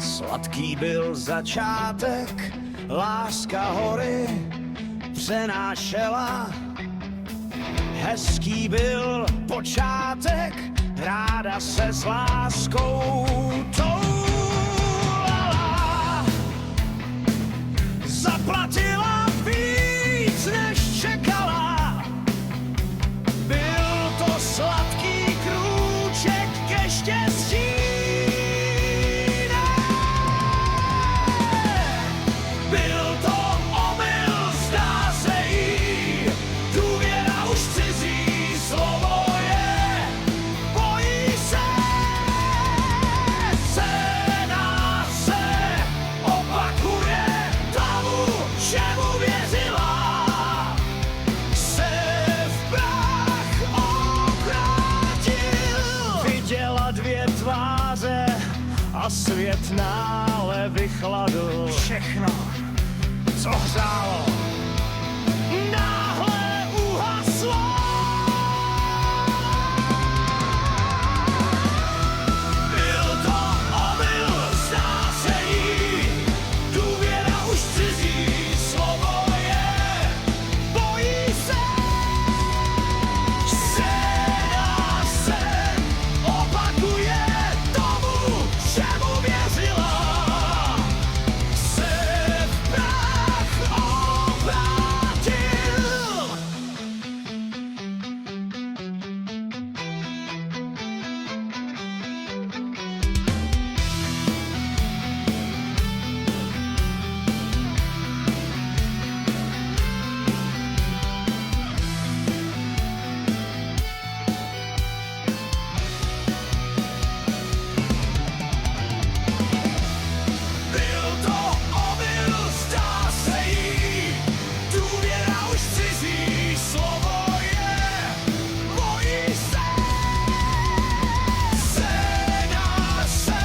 Sladký byl začátek, láska hory přenášela. Hezký byl počátek, ráda se s láskou toulala. Zaplatila víc, než čekala. Byl to sladký krůček ke štěstí. Byl to omyl, zdá se jí, důvěra už cizí slovo je, bojí se, scéna se opakuje, tomu, čemu věřila, se v prach obrátil. Viděla dvě tváře a svět náhle vychladl. Všechno, co hřálo, náhle uhaslo. Byl to omyl, zdá se jí, důvěra už cizí slovo je, bojí se, scéna se opakuje, tomu, čemu věřila, se v prach obrátil. Byl to omyl, zdá se jí, důvěra už cizí slovo je, bojí se, scéna se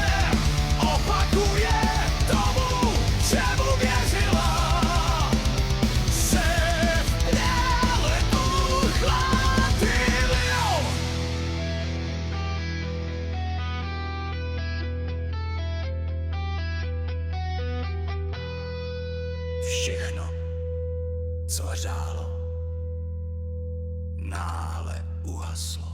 opakuje, tomu, čemu věřila, se dále uchladil. Všechno, co hřálo, náhle uhaslo.